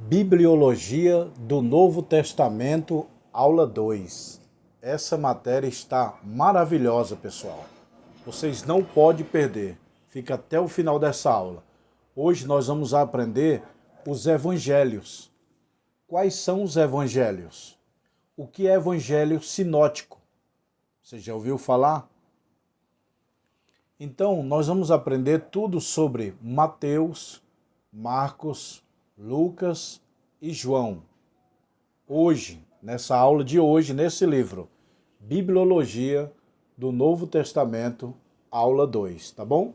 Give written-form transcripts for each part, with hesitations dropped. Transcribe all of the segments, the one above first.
Bibliologia do Novo Testamento, aula 2. Essa matéria está maravilhosa, pessoal. Vocês não podem perder. Fica até o final dessa aula. Hoje nós vamos aprender os evangelhos. Quais são os evangelhos? O que é evangelho sinótico? Você já ouviu falar? Então, nós vamos aprender tudo sobre Mateus, Marcos, Lucas e João. Hoje, nessa aula de hoje, nesse livro, Bibliologia do Novo Testamento, aula 2, tá bom?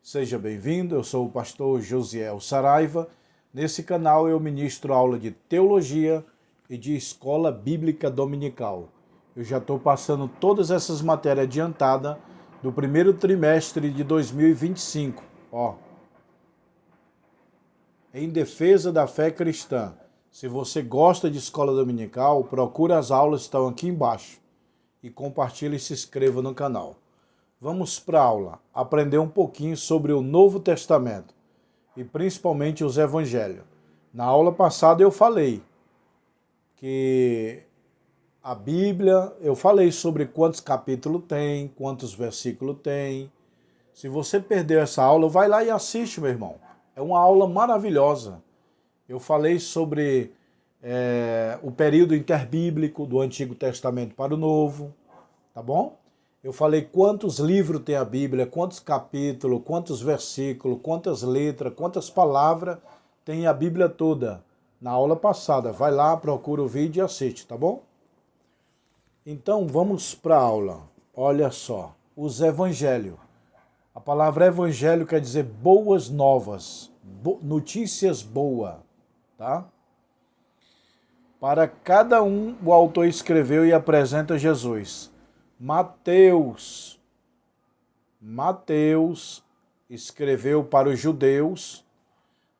Seja bem-vindo, eu sou o pastor Josiel Saraiva. Nesse canal eu ministro aula de teologia e de escola bíblica dominical. Eu já estou passando todas essas matérias adiantadas do primeiro trimestre de 2025, em defesa da fé cristã. Se você gosta de escola dominical, procure as aulas que estão aqui embaixo. E compartilhe e se inscreva no canal. Vamos para a aula, aprender um pouquinho sobre o Novo Testamento. E principalmente os evangelhos. Na aula passada eu falei que a Bíblia, eu falei sobre quantos capítulos tem, quantos versículos tem. Se você perdeu essa aula, vai lá e assiste, meu irmão. É uma aula maravilhosa. Eu falei sobre o período interbíblico do Antigo Testamento para o Novo, tá bom? Eu falei quantos livros tem a Bíblia, quantos capítulos, quantos versículos, quantas letras, quantas palavras tem a Bíblia toda. Na aula passada, vai lá, procura o vídeo e assiste, tá bom? Então, vamos para a aula. Olha só, os evangelhos. A palavra evangelho quer dizer boas novas, notícias boas, tá? Para cada um, o autor escreveu e apresenta Jesus. Mateus escreveu para os judeus,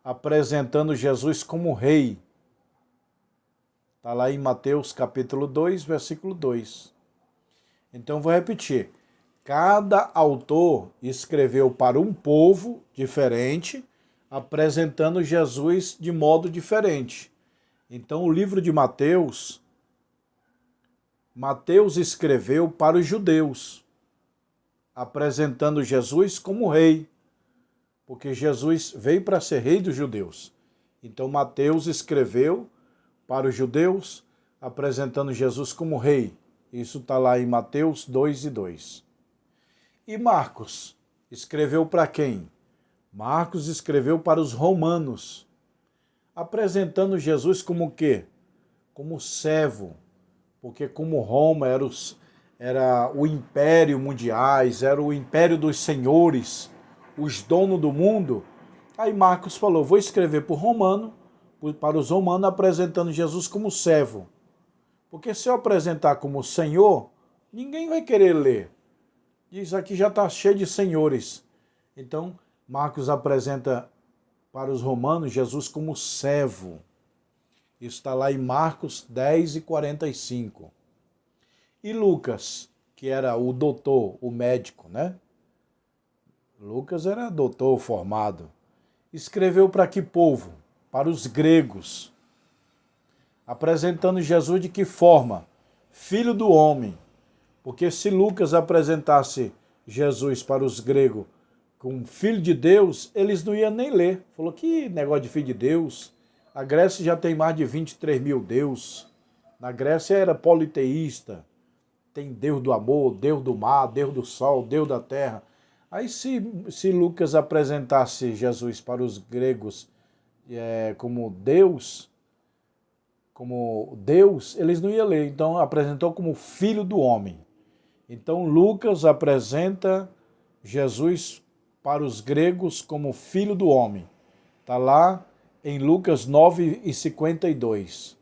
apresentando Jesus como rei. Está lá em Mateus capítulo 2, versículo 2. Então, vou repetir. Cada autor escreveu para um povo diferente, apresentando Jesus de modo diferente. Então, o livro de Mateus escreveu para os judeus, apresentando Jesus como rei, porque Jesus veio para ser rei dos judeus. Então, Mateus escreveu para os judeus, apresentando Jesus como rei. Isso está lá em Mateus 2:2. E Marcos escreveu para quem? Marcos escreveu para os romanos, apresentando Jesus como o quê? Como servo, porque como Roma era o império mundiais, era o império dos senhores, os donos do mundo. Aí Marcos falou, vou escrever para os romanos, apresentando Jesus como servo. Porque se eu apresentar como senhor, ninguém vai querer ler. Diz aqui já está cheio de senhores. Então, Marcos apresenta para os romanos Jesus como servo. Isso está lá em Marcos 10:45. E Lucas, que era o doutor, o médico, né? Lucas era doutor formado. Escreveu para que povo? Para os gregos. Apresentando Jesus de que forma? Filho do homem. Porque se Lucas apresentasse Jesus para os gregos como filho de Deus, eles não iam nem ler. Falou, que negócio de filho de Deus. A Grécia já tem mais de 23 mil deuses. Na Grécia era politeísta. Tem Deus do amor, Deus do mar, Deus do sol, Deus da terra. Aí se Lucas apresentasse Jesus para os gregos como Deus, eles não iam ler. Então apresentou como filho do homem. Então Lucas apresenta Jesus para os gregos como filho do homem. Está lá em Lucas 9:52.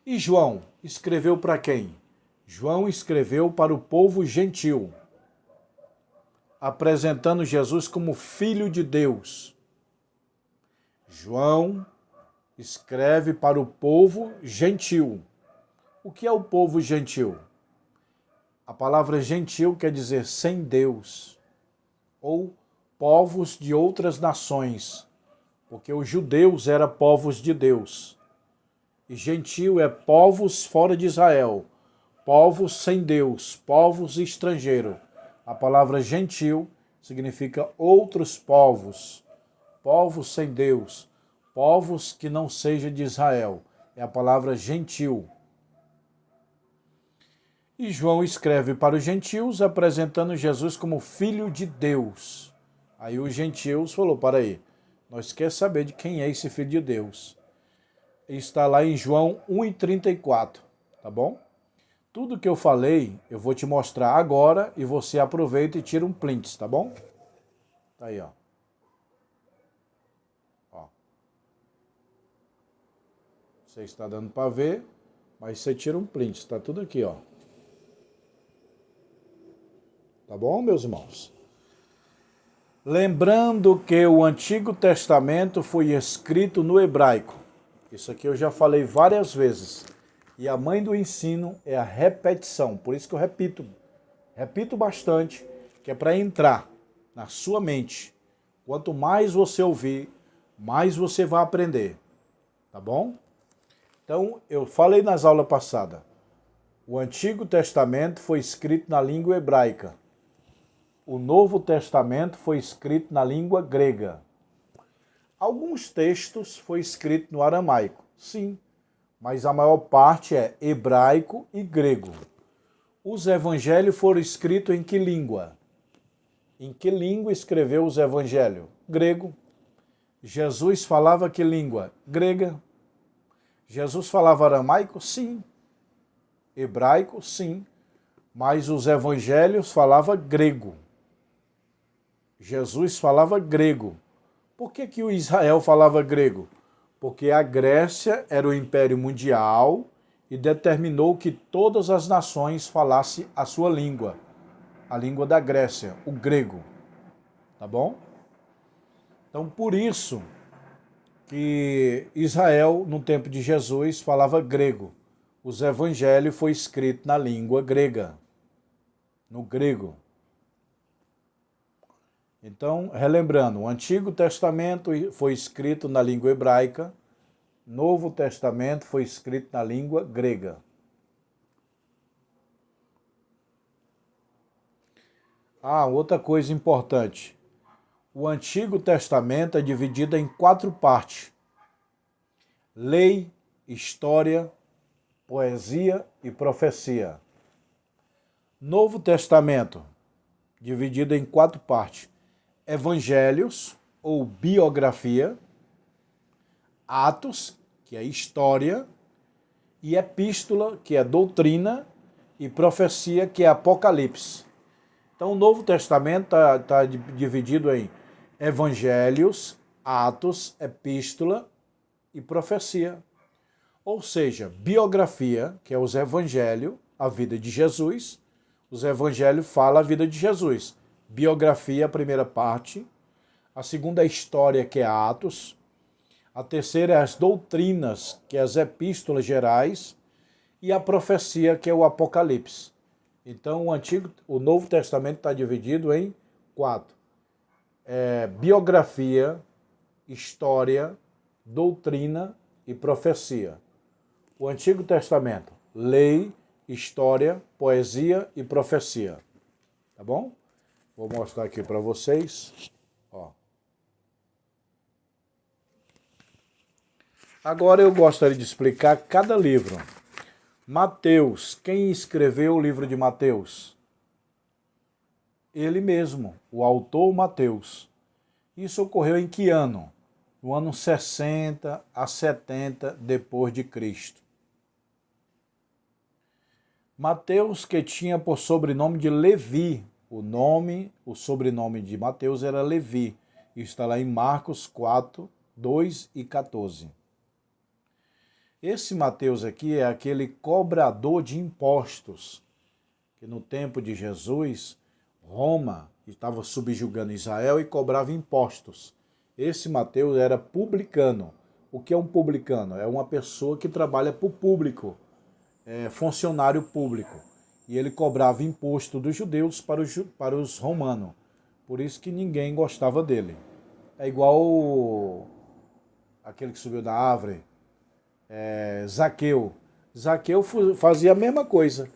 E João escreveu para quem? João escreveu para o povo gentil, apresentando Jesus como filho de Deus. João escreve para o povo gentil. O que é o povo gentil? A palavra gentil quer dizer sem Deus, ou povos de outras nações, porque os judeus eram povos de Deus, e gentio é povos fora de Israel, povos sem Deus, povos estrangeiros. A palavra gentil significa outros povos, povos sem Deus, povos que não sejam de Israel. É a palavra gentil. E João escreve para os gentios, apresentando Jesus como filho de Deus. Aí os gentios falou, para aí, nós queremos saber de quem é esse filho de Deus. Está lá em João 1,34, tá bom? Tudo que eu falei, eu vou te mostrar agora e você aproveita e tira um print, tá bom? Tá aí, ó. Você está dando para ver, mas você tira um print, está tudo aqui, ó. Tá bom, meus irmãos? Lembrando que o Antigo Testamento foi escrito no hebraico. Isso aqui eu já falei várias vezes. E a mãe do ensino é a repetição. Por isso que eu repito. Repito bastante, que é para entrar na sua mente. Quanto mais você ouvir, mais você vai aprender. Tá bom? Então, eu falei nas aulas passadas. O Antigo Testamento foi escrito na língua hebraica. O Novo Testamento foi escrito na língua grega. Alguns textos foi escrito no aramaico, sim, mas a maior parte é hebraico e grego. Os evangelhos foram escritos em que língua? Em que língua escreveu os evangelhos? Grego. Jesus falava que língua? Grega. Jesus falava aramaico? Sim. Hebraico? Sim. Mas os evangelhos falavam grego. Jesus falava grego. Por que o Israel falava grego? Porque a Grécia era o império mundial e determinou que todas as nações falassem a sua língua. A língua da Grécia, o grego. Tá bom? Então, por isso que Israel, no tempo de Jesus, falava grego. Os evangelhos foi escrito na língua grega. No grego. Então, relembrando, o Antigo Testamento foi escrito na língua hebraica, Novo Testamento foi escrito na língua grega. Outra coisa importante. O Antigo Testamento é dividido em 4 partes: lei, história, poesia e profecia. Novo Testamento, dividido em 4 partes: evangelhos, ou biografia, Atos, que é história, e epístola, que é doutrina, e profecia, que é Apocalipse. Então, o Novo Testamento está dividido em evangelhos, Atos, epístola e profecia. Ou seja, biografia, que é os evangelhos, a vida de Jesus. Os evangelhos falam a vida de Jesus. Biografia, a primeira parte. A segunda é a história, que é Atos. A terceira é as doutrinas, que é as epístolas gerais. E a profecia, que é o Apocalipse. Então, o Novo Testamento está dividido em 4. Biografia, história, doutrina e profecia. O Antigo Testamento, lei, história, poesia e profecia. Tá bom? Vou mostrar aqui para vocês. Ó. Agora eu gostaria de explicar cada livro. Mateus, quem escreveu o livro de Mateus? Ele mesmo, o autor Mateus. Isso ocorreu em que ano? No ano 60 a 70 depois de Cristo. Mateus, que tinha por sobrenome de Levi, o sobrenome de Mateus era Levi. Isso está lá em Marcos 4, 2 e 14. Esse Mateus aqui é aquele cobrador de impostos, que no tempo de Jesus, Roma estava subjugando Israel e cobrava impostos. Esse Mateus era publicano. O que é um publicano? É uma pessoa que trabalha para o público, funcionário público. E ele cobrava imposto dos judeus para os romanos. Por isso que ninguém gostava dele. É igual aquele que subiu da árvore, Zaqueu. Zaqueu fazia a mesma coisa.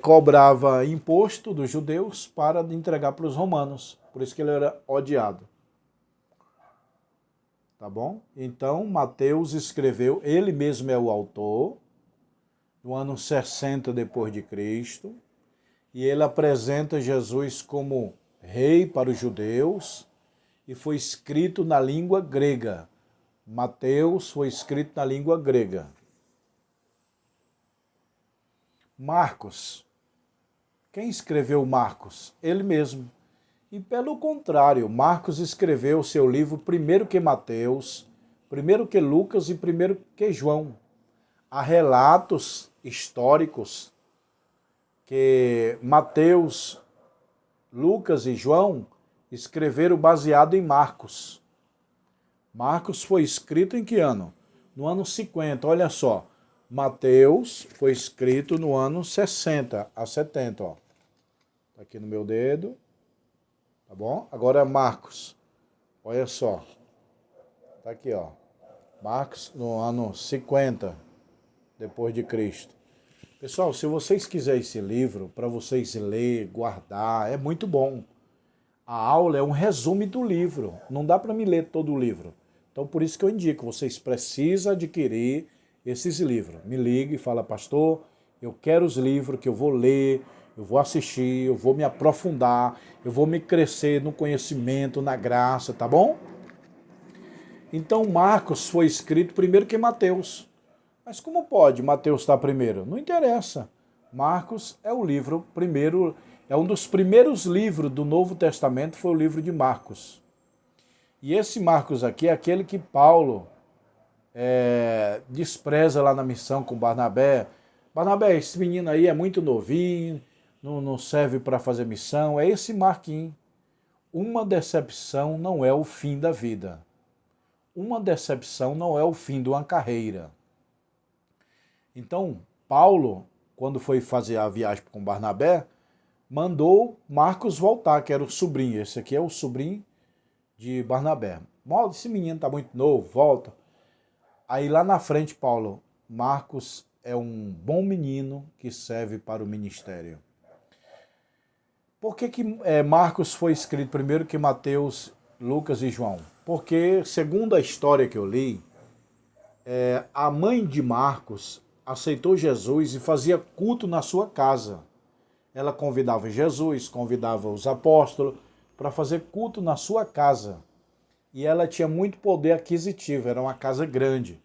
Cobrava imposto dos judeus para entregar para os romanos. Por isso que ele era odiado. Tá bom? Então, Mateus escreveu, ele mesmo é o autor, no ano 60 depois de Cristo, e ele apresenta Jesus como rei para os judeus, e foi escrito na língua grega. Mateus foi escrito na língua grega. Marcos. Quem escreveu Marcos? Ele mesmo. E pelo contrário, Marcos escreveu o seu livro primeiro que Mateus, primeiro que Lucas e primeiro que João. Há relatos históricos que Mateus, Lucas e João escreveram baseado em Marcos. Marcos foi escrito em que ano? No ano 50, olha só. Mateus foi escrito no ano 60 a 70, ó. Tá aqui no meu dedo. Tá bom? Agora Marcos. Olha só. Tá aqui, ó. Marcos no ano 50 depois de Cristo. Pessoal, se vocês quiserem esse livro para vocês ler, guardar, é muito bom. A aula é um resumo do livro. Não dá para me ler todo o livro. Então, por isso que eu indico, vocês precisam adquirir esses livros. Me ligue e fala, pastor, eu quero os livros que eu vou ler, eu vou assistir, eu vou me aprofundar, eu vou me crescer no conhecimento, na graça, tá bom? Então, Marcos foi escrito primeiro que Mateus. Mas como pode Mateus estar primeiro? Não interessa. Marcos é o livro primeiro, é um dos primeiros livros do Novo Testamento, foi o livro de Marcos. E esse Marcos aqui é aquele que Paulo despreza lá na missão com Barnabé. Barnabé, esse menino aí é muito novinho, não serve para fazer missão. É esse Marquinhos. Uma decepção não é o fim da vida. Uma decepção não é o fim de uma carreira. Então, Paulo, quando foi fazer a viagem com Barnabé, mandou Marcos voltar, que era o sobrinho. Esse aqui é o sobrinho de Barnabé. Esse menino está muito novo, volta. Aí lá na frente, Paulo, Marcos é um bom menino que serve para o ministério. Por que Marcos foi escrito primeiro que Mateus, Lucas e João? Porque, segundo a história que eu li, a mãe de Marcos aceitou Jesus e fazia culto na sua casa. Ela convidava Jesus, convidava os apóstolos para fazer culto na sua casa. E ela tinha muito poder aquisitivo, era uma casa grande.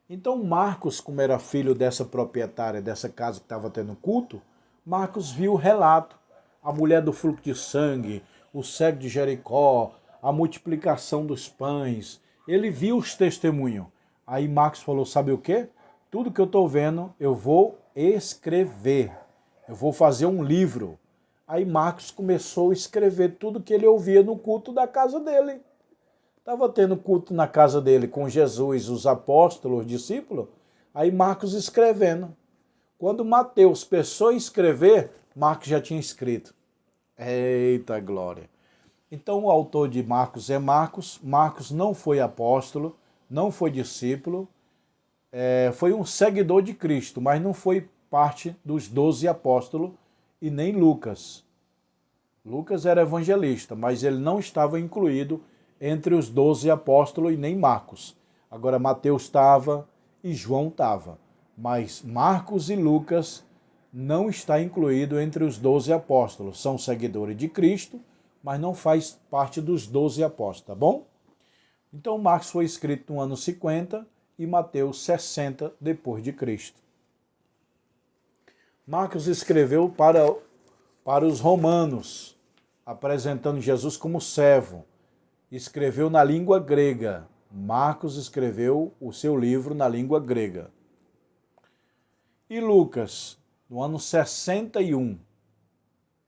Então Marcos, como era filho dessa proprietária dessa casa que estava tendo culto, Marcos viu o relato. A mulher do fluxo de sangue, o cego de Jericó, a multiplicação dos pães. Ele viu os testemunhos. Aí Marcos falou, sabe o quê? Tudo que eu estou vendo, eu vou escrever. Eu vou fazer um livro. Aí Marcos começou a escrever tudo que ele ouvia no culto da casa dele. Estava tendo culto na casa dele com Jesus, os apóstolos, os discípulos. Aí Marcos escrevendo. Quando Mateus pensou em escrever, Marcos já tinha escrito. Eita glória! Então o autor de Marcos é Marcos. Marcos não foi apóstolo, não foi discípulo, foi um seguidor de Cristo, mas não foi parte dos 12 apóstolos e nem Lucas. Lucas era evangelista, mas ele não estava incluído entre os 12 apóstolos e nem Marcos. Agora Mateus estava e João estava, mas Marcos e Lucas não está incluído entre os 12 apóstolos. São seguidores de Cristo, mas não faz parte dos 12 apóstolos, tá bom? Então Marcos foi escrito no ano 50 e Mateus 60 depois de Cristo. Marcos escreveu para os romanos, apresentando Jesus como servo. Escreveu na língua grega. Marcos escreveu o seu livro na língua grega. E Lucas, no ano 61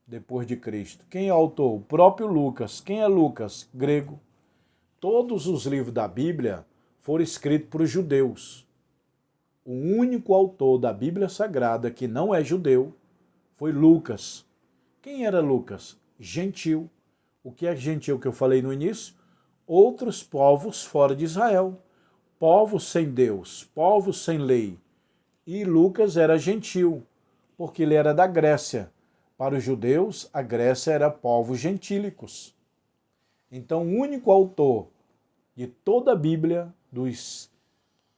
depois de Cristo. Quem é o autor? O próprio Lucas. Quem é Lucas? Grego. Todos os livros da Bíblia foram escritos por judeus. O único autor da Bíblia Sagrada que não é judeu foi Lucas. Quem era Lucas? Gentil. O que é gentil que eu falei no início? Outros povos fora de Israel. povos sem Deus, povos sem lei. E Lucas era gentil, porque ele era da Grécia. Para os judeus, a Grécia era povos gentílicos. Então, o único autor de toda a Bíblia, dos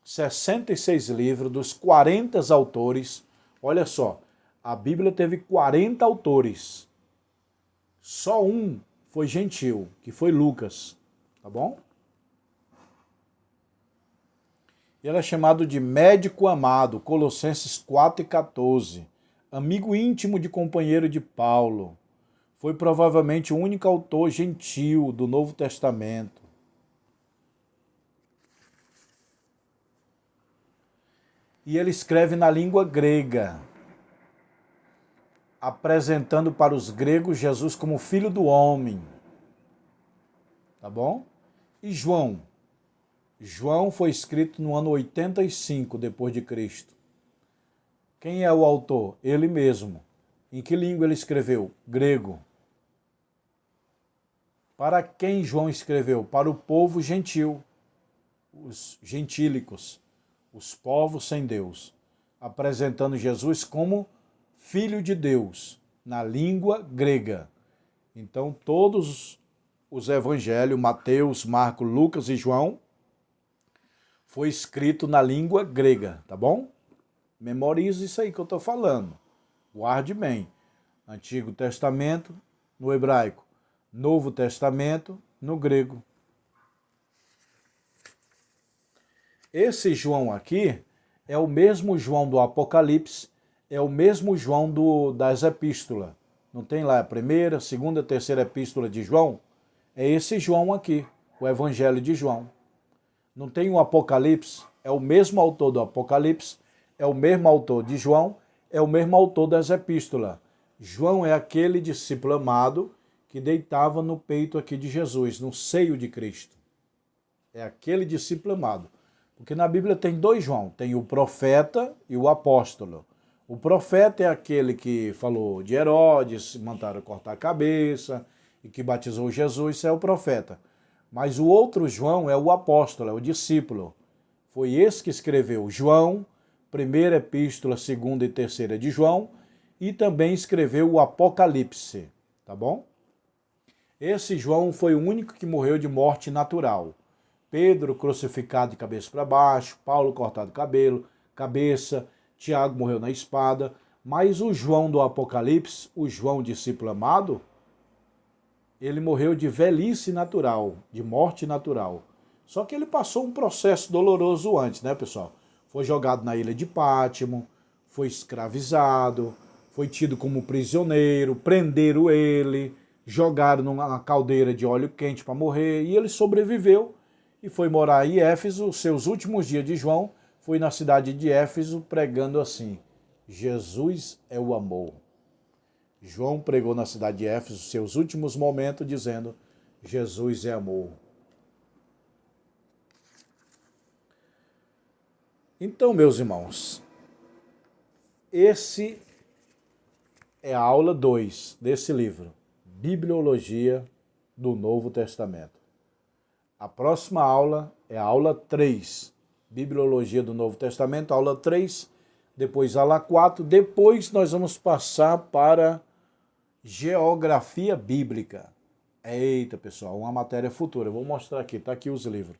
66 livros, dos 40 autores, olha só, a Bíblia teve 40 autores. Só um foi gentil, que foi Lucas, tá bom? Ele é chamado de médico amado, Colossenses 4:14, amigo íntimo de companheiro de Paulo. Foi provavelmente o único autor gentil do Novo Testamento. E ele escreve na língua grega, apresentando para os gregos Jesus como filho do homem. Tá bom? E João? João foi escrito no ano 85 depois de Cristo. Quem é o autor? Ele mesmo. Em que língua ele escreveu? Grego. Para quem João escreveu? Para o povo gentil, os gentílicos, os povos sem Deus, apresentando Jesus como Filho de Deus, na língua grega. Então, todos os evangelhos, Mateus, Marcos, Lucas e João, foi escrito na língua grega, tá bom? Memorize isso aí que eu estou falando. Guarde bem. Antigo Testamento, no hebraico. Novo Testamento, no grego. Esse João aqui é o mesmo João do Apocalipse, é o mesmo João das epístolas. Não tem lá a primeira, segunda, terceira epístola de João? É esse João aqui, o Evangelho de João. Não tem o Apocalipse? É o mesmo autor do Apocalipse, é o mesmo autor de João, é o mesmo autor das epístolas. João é aquele discípulo amado que deitava no peito aqui de Jesus, no seio de Cristo. É aquele discípulo amado. Porque na Bíblia tem dois João, tem o profeta e o apóstolo. O profeta é aquele que falou de Herodes, mandaram cortar a cabeça e que batizou Jesus, isso é o profeta. Mas o outro João é o apóstolo, é o discípulo. Foi esse que escreveu João, primeira epístola, segunda e terceira de João, e também escreveu o Apocalipse, tá bom? Esse João foi o único que morreu de morte natural. Pedro crucificado de cabeça para baixo, Paulo cortado cabeça, Tiago morreu na espada, mas o João do Apocalipse, o João discípulo amado, ele morreu de velhice natural, de morte natural. Só que ele passou um processo doloroso antes, né, pessoal? Foi jogado na ilha de Pátimo, foi escravizado, foi tido como prisioneiro, prenderam ele, jogaram numa caldeira de óleo quente para morrer, e ele sobreviveu e foi morar em Éfeso. Os seus últimos dias de João foi na cidade de Éfeso pregando assim: Jesus é o amor. João pregou na cidade de Éfeso seus últimos momentos dizendo: Jesus é amor. Então, meus irmãos, esse é a aula 2 desse livro, Bibliologia do Novo Testamento. A próxima aula é a aula 3, Bibliologia do Novo Testamento, aula 3, depois aula 4, depois nós vamos passar para Geografia Bíblica. Eita, pessoal, uma matéria futura, eu vou mostrar aqui, tá aqui os livros.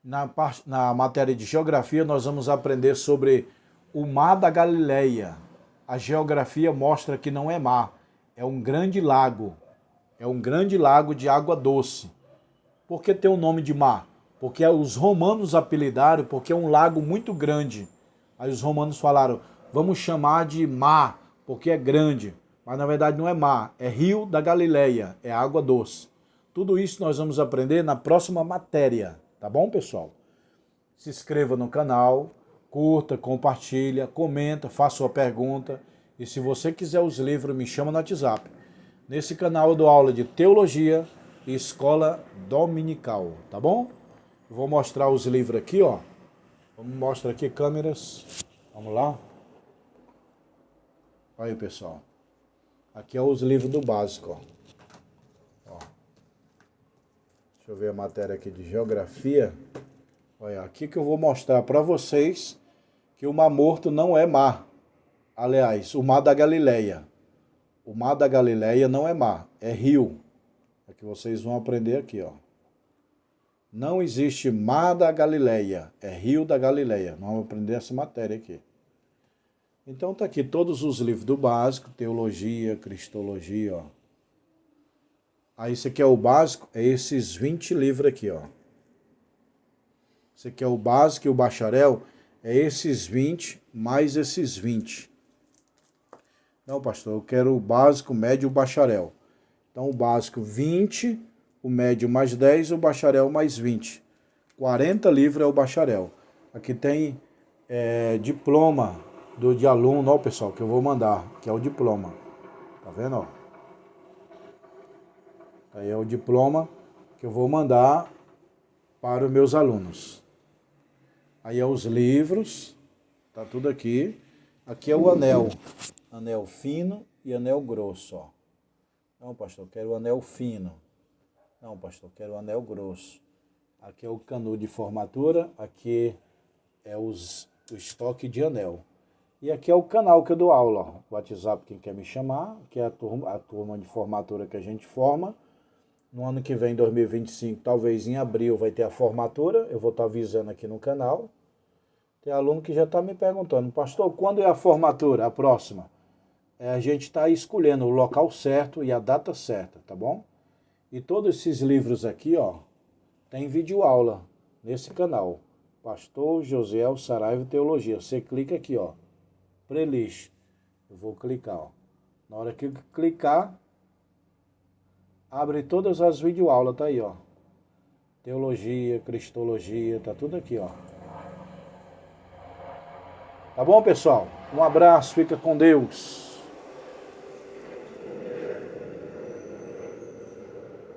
Na matéria de Geografia, nós vamos aprender sobre o Mar da Galileia. A geografia mostra que não é mar, é um grande lago. É um grande lago de água doce. Por que tem o nome de mar? Porque os romanos apelidaram, porque é um lago muito grande. Aí os romanos falaram, vamos chamar de mar, porque é grande. Mas na verdade não é mar, é rio da Galileia, é água doce. Tudo isso nós vamos aprender na próxima matéria, tá bom, pessoal? Se inscreva no canal, curta, compartilha, comenta, faça sua pergunta. E se você quiser os livros, me chama no WhatsApp. Nesse canal eu dou aula de teologia e escola dominical, tá bom? Eu vou mostrar os livros aqui, ó. Vamos mostrar aqui câmeras. Vamos lá. Olha aí, pessoal. Aqui é os livros do básico, ó. Deixa eu ver a matéria aqui de geografia. Olha, aqui que eu vou mostrar para vocês que o Mar Morto não é mar. Aliás, o Mar da Galileia. O Mar da Galileia não é mar, é rio. É que vocês vão aprender aqui, ó. Não existe Mar da Galileia, é Rio da Galileia. Nós vamos aprender essa matéria aqui. Então tá aqui todos os livros do básico, teologia, cristologia, ó. Aí esse aqui é o básico, é esses 20 livros aqui, ó. Esse aqui é o básico e o bacharel, é esses 20 mais esses 20. Não, pastor, eu quero o básico, o médio e o bacharel. Então o básico 20, o médio mais 10, o bacharel mais 20. 40 livros é o bacharel. Aqui tem diploma de aluno, ó, pessoal, que eu vou mandar, que é o diploma. Tá vendo, ó? Aí é o diploma que eu vou mandar para os meus alunos. Aí é os livros, tá tudo aqui. Aqui é o anel. Anel fino e anel grosso, ó. Não, pastor, eu quero o anel fino. Não, pastor, eu quero o anel grosso. Aqui é o canudo de formatura, aqui é o estoque de anel. E aqui é o canal que eu dou aula, ó. O WhatsApp, quem quer me chamar, que é a turma de formatura que a gente forma. No ano que vem, 2025, talvez em abril, vai ter a formatura. Eu vou estar avisando aqui no canal. Tem aluno que já está me perguntando, pastor, quando é a formatura, a próxima? A gente está escolhendo o local certo e a data certa, tá bom? E todos esses livros aqui, ó, tem vídeo aula nesse canal. Pastor Josiel Saraiva Teologia. Você clica aqui, ó, playlist. Eu vou clicar, ó. Na hora que eu clicar, abre todas as videoaulas, tá aí, ó. Teologia, cristologia, tá tudo aqui, ó. Tá bom, pessoal? Um abraço, fica com Deus.